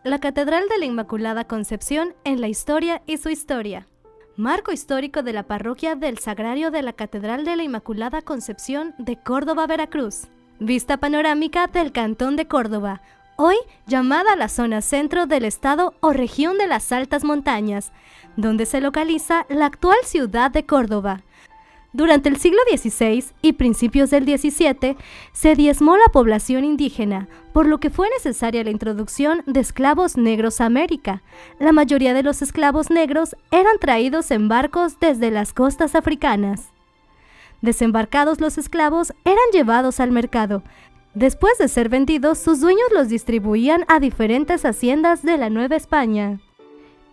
La Catedral de la Inmaculada Concepción en la historia y su historia. Marco histórico de la parroquia del Sagrario de la Catedral de la Inmaculada Concepción de Córdoba, Veracruz. Vista panorámica del Cantón de Córdoba, hoy llamada la zona centro del estado o región de las altas montañas, donde se localiza la actual ciudad de Córdoba. Durante el siglo XVI y principios del XVII se diezmó la población indígena, por lo que fue necesaria la introducción de esclavos negros a América. La mayoría de los esclavos negros eran traídos en barcos desde las costas africanas. Desembarcados los esclavos, eran llevados al mercado. Después de ser vendidos, sus dueños los distribuían a diferentes haciendas de la Nueva España.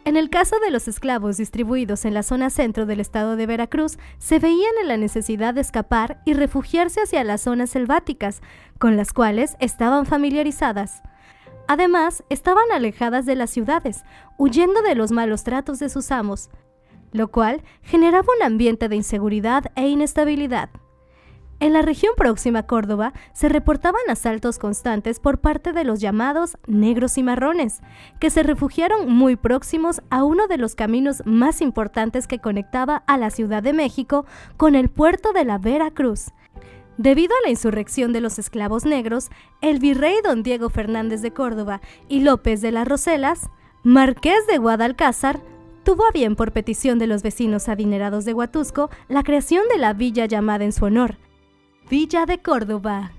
En el caso de los esclavos distribuidos en la zona centro del estado de Veracruz, se veían en la necesidad de escapar y refugiarse hacia las zonas selváticas, con las cuales estaban familiarizadas. Además, estaban alejadas de las ciudades, huyendo de los malos tratos de sus amos, lo cual generaba un ambiente de inseguridad e inestabilidad. En la región próxima a Córdoba se reportaban asaltos constantes por parte de los llamados negros y marrones, que se refugiaron muy próximos a uno de los caminos más importantes que conectaba a la Ciudad de México con el puerto de la Veracruz. Debido a la insurrección de los esclavos negros, el virrey don Diego Fernández de Córdoba y López de las Roselas, marqués de Guadalcázar, tuvo a bien por petición de los vecinos adinerados de Huatusco la creación de la villa llamada en su honor, Villa de Córdoba.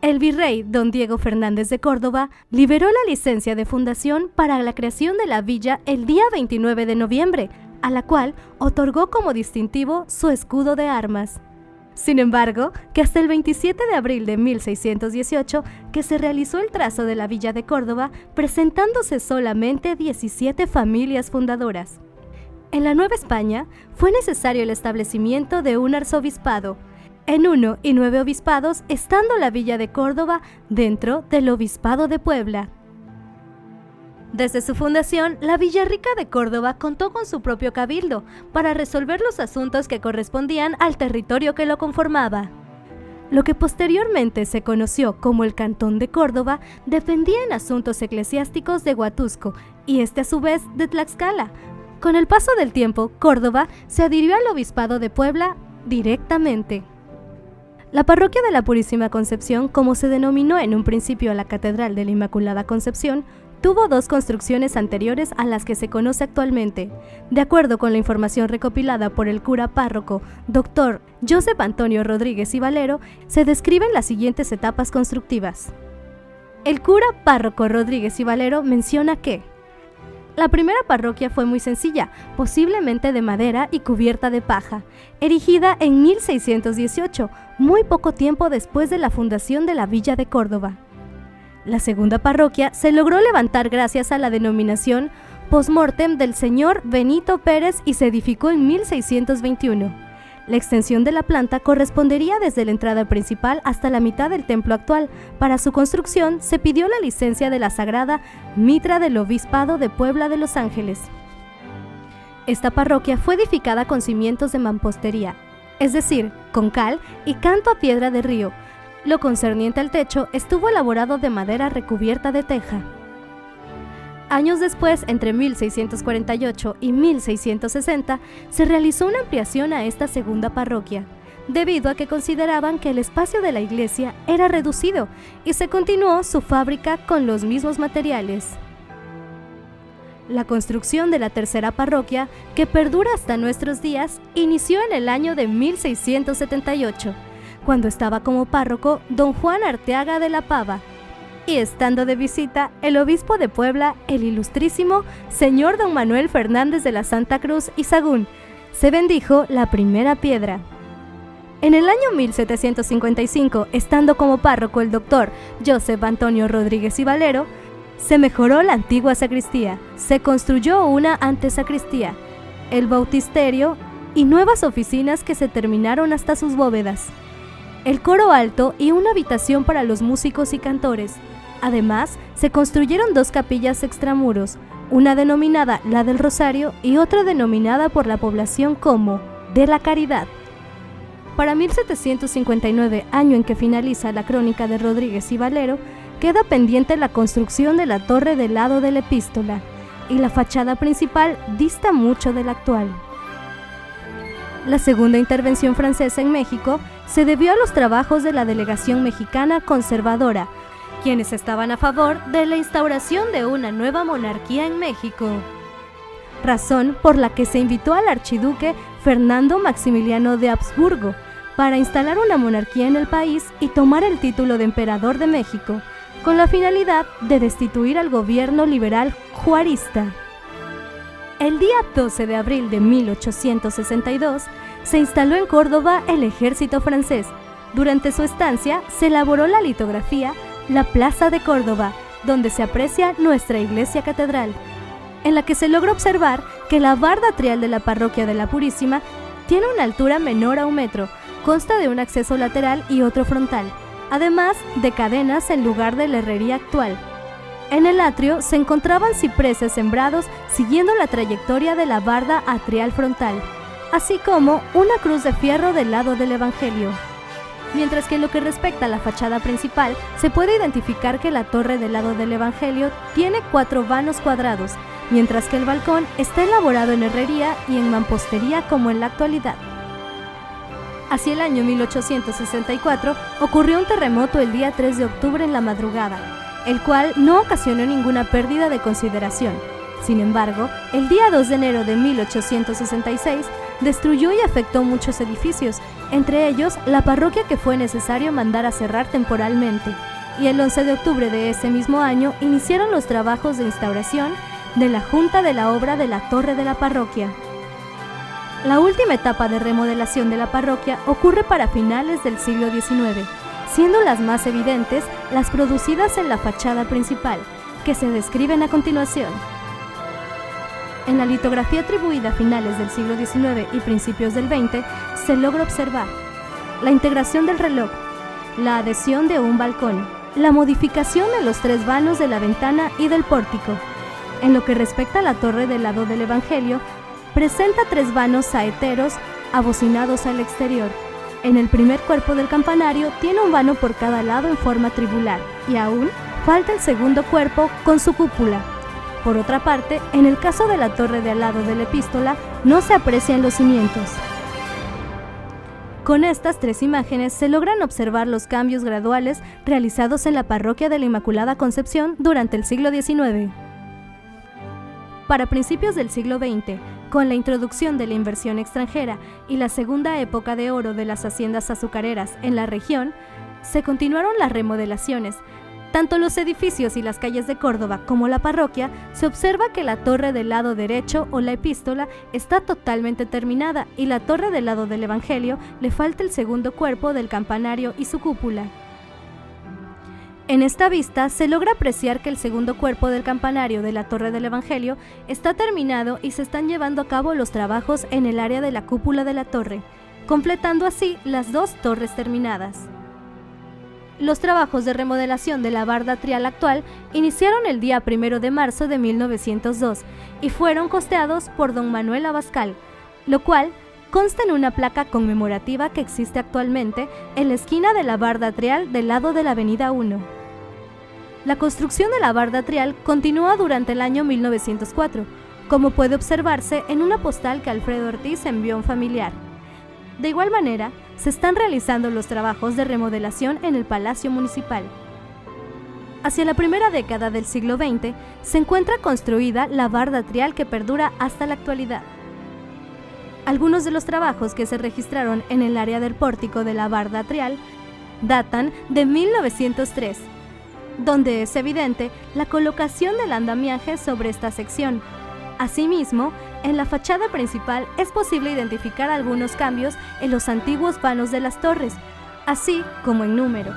El virrey don Diego Fernández de Córdoba liberó la licencia de fundación para la creación de la villa el día 29 de noviembre, a la cual otorgó como distintivo su escudo de armas. Sin embargo, que hasta el 27 de abril de 1618 que se realizó el trazo de la Villa de Córdoba, presentándose solamente 17 familias fundadoras. En la Nueva España fue necesario el establecimiento de un arzobispado, en 1 y 9 obispados, estando la Villa de Córdoba dentro del Obispado de Puebla. Desde su fundación, la Villarrica de Córdoba contó con su propio cabildo para resolver los asuntos que correspondían al territorio que lo conformaba. Lo que posteriormente se conoció como el Cantón de Córdoba dependía en asuntos eclesiásticos de Huatusco y a su vez de Tlaxcala. Con el paso del tiempo, Córdoba se adhirió al Obispado de Puebla directamente. La parroquia de la Purísima Concepción, como se denominó en un principio a la Catedral de la Inmaculada Concepción, tuvo dos construcciones anteriores a las que se conoce actualmente. De acuerdo con la información recopilada por el cura párroco, Dr. Joseph Antonio Rodríguez y Valero, se describen las siguientes etapas constructivas. El cura párroco Rodríguez y Valero menciona que la primera parroquia fue muy sencilla, posiblemente de madera y cubierta de paja, erigida en 1618, muy poco tiempo después de la fundación de la Villa de Córdoba. La segunda parroquia se logró levantar gracias a la denominación post-mortem del señor Benito Pérez y se edificó en 1621. La extensión de la planta correspondería desde la entrada principal hasta la mitad del templo actual. Para su construcción se pidió la licencia de la Sagrada Mitra del Obispado de Puebla de Los Ángeles. Esta parroquia fue edificada con cimientos de mampostería, es decir, con cal y canto a piedra de río. Lo concerniente al techo estuvo elaborado de madera recubierta de teja. Años después, entre 1648 y 1660, se realizó una ampliación a esta segunda parroquia, debido a que consideraban que el espacio de la iglesia era reducido y se continuó su fábrica con los mismos materiales. La construcción de la tercera parroquia, que perdura hasta nuestros días, inició en el año de 1678, cuando estaba como párroco don Juan Arteaga de la Pava, y estando de visita el obispo de Puebla, el ilustrísimo señor don Manuel Fernández de la Santa Cruz y Sagún, se bendijo la primera piedra. En el año 1755, estando como párroco el doctor Joseph Antonio Rodríguez y Valero, se mejoró la antigua sacristía, se construyó una antesacristía, el bautisterio y nuevas oficinas que se terminaron hasta sus bóvedas, el coro alto y una habitación para los músicos y cantores. Además, se construyeron dos capillas extramuros, una denominada la del Rosario y otra denominada por la población como de la Caridad. Para 1759, año en que finaliza la crónica de Rodríguez y Valero, queda pendiente la construcción de la torre del lado de la epístola, y la fachada principal dista mucho de la actual. La segunda intervención francesa en México se debió a los trabajos de la delegación mexicana conservadora, quienes estaban a favor de la instauración de una nueva monarquía en México, razón por la que se invitó al archiduque Fernando Maximiliano de Habsburgo para instalar una monarquía en el país y tomar el título de emperador de México, con la finalidad de destituir al gobierno liberal juarista. El día 12 de abril de 1862 se instaló en Córdoba el ejército francés. Durante su estancia se elaboró la litografía La Plaza de Córdoba, donde se aprecia nuestra iglesia catedral, en la que se logra observar que la barda atrial de la parroquia de la Purísima tiene una altura menor a 1 metro, consta de un acceso lateral y otro frontal, además de cadenas en lugar de la herrería actual. En el atrio se encontraban cipreses sembrados siguiendo la trayectoria de la barda atrial frontal, así como una cruz de fierro del lado del Evangelio. Mientras que en lo que respecta a la fachada principal, se puede identificar que la torre del lado del Evangelio tiene 4 vanos cuadrados, mientras que el balcón está elaborado en herrería y en mampostería como en la actualidad. Hacia el año 1864 ocurrió un terremoto el día 3 de octubre en la madrugada, el cual no ocasionó ninguna pérdida de consideración. Sin embargo, el día 2 de enero de 1866 destruyó y afectó muchos edificios, entre ellos la parroquia que fue necesario mandar a cerrar temporalmente, y el 11 de octubre de ese mismo año iniciaron los trabajos de instauración de la Junta de la obra de la torre de la parroquia. La última etapa de remodelación de la parroquia ocurre para finales del siglo XIX, siendo las más evidentes las producidas en la fachada principal, que se describen a continuación. En la litografía atribuida a finales del siglo XIX y principios del XX se logra observar la integración del reloj, la adhesión de un balcón, la modificación de los 3 vanos de la ventana y del pórtico. En lo que respecta a la torre del lado del Evangelio, presenta 3 vanos saeteros abocinados al exterior. En el primer cuerpo del campanario tiene un vano por cada lado en forma tribular, y aún falta el segundo cuerpo con su cúpula. Por otra parte, en el caso de la torre de al lado de la epístola, no se aprecian los cimientos. Con estas 3 imágenes se logran observar los cambios graduales realizados en la parroquia de la Inmaculada Concepción durante el siglo XIX. Para principios del siglo XX, con la introducción de la inversión extranjera y la segunda época de oro de las haciendas azucareras en la región, se continuaron las remodelaciones. Tanto los edificios y las calles de Córdoba como la parroquia, se observa que la torre del lado derecho o la epístola está totalmente terminada y la torre del lado del Evangelio le falta el segundo cuerpo del campanario y su cúpula. En esta vista se logra apreciar que el segundo cuerpo del campanario de la torre del Evangelio está terminado y se están llevando a cabo los trabajos en el área de la cúpula de la torre, completando así las 2 torres terminadas. Los trabajos de remodelación de la barda atrial actual iniciaron el día 1 de marzo de 1902 y fueron costeados por don Manuel Abascal, lo cual consta en una placa conmemorativa que existe actualmente en la esquina de la barda atrial del lado de la Avenida 1. La construcción de la barda atrial continúa durante el año 1904, como puede observarse en una postal que Alfredo Ortiz envió a un familiar. De igual manera, se están realizando los trabajos de remodelación en el Palacio Municipal. Hacia la primera década del siglo XX, se encuentra construida la barda atrial que perdura hasta la actualidad. Algunos de los trabajos que se registraron en el área del pórtico de la barda atrial datan de 1903, donde es evidente la colocación del andamiaje sobre esta sección. Asimismo, en la fachada principal es posible identificar algunos cambios en los antiguos vanos de las torres, así como en número,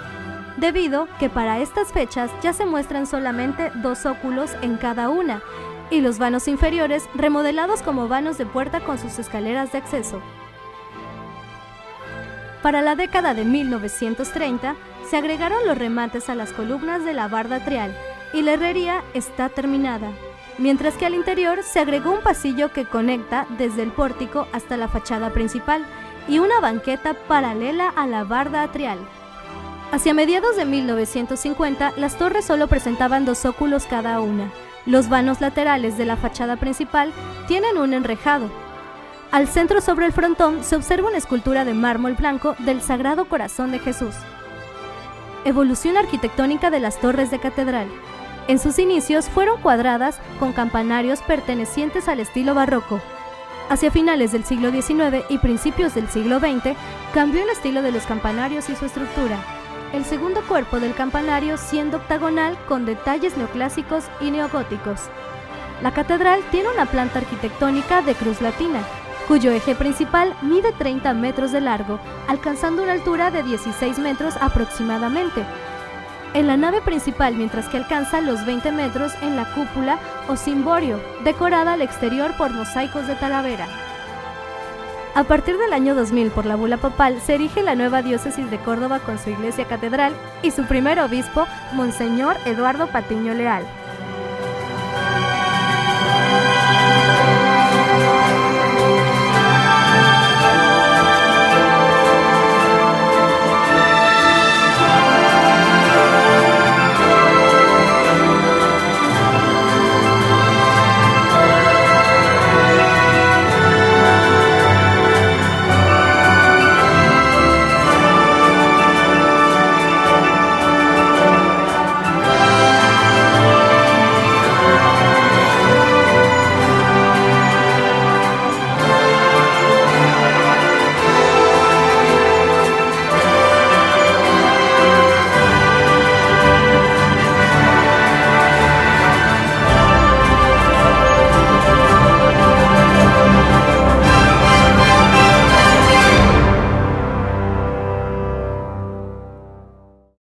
debido que para estas fechas ya se muestran solamente 2 óculos en cada una, y los vanos inferiores remodelados como vanos de puerta con sus escaleras de acceso. Para la década de 1930, se agregaron los remates a las columnas de la barda atrial y la herrería está terminada, mientras que al interior se agregó un pasillo que conecta desde el pórtico hasta la fachada principal y una banqueta paralela a la barda atrial. Hacia mediados de 1950, las torres solo presentaban 2 óculos cada una. Los vanos laterales de la fachada principal tienen un enrejado. Al centro, sobre el frontón, se observa una escultura de mármol blanco del Sagrado Corazón de Jesús. Evolución arquitectónica de las torres de catedral. En sus inicios fueron cuadradas con campanarios pertenecientes al estilo barroco. Hacia finales del siglo XIX y principios del siglo XX, cambió el estilo de los campanarios y su estructura. El segundo cuerpo del campanario siendo octagonal con detalles neoclásicos y neogóticos. La catedral tiene una planta arquitectónica de cruz latina, cuyo eje principal mide 30 metros de largo, alcanzando una altura de 16 metros aproximadamente. En la nave principal, mientras que alcanza los 20 metros en la cúpula o cimborio, decorada al exterior por mosaicos de Talavera. A partir del año 2000, por la bula papal, se erige la nueva diócesis de Córdoba con su iglesia catedral y su primer obispo, Monseñor Eduardo Patiño Leal.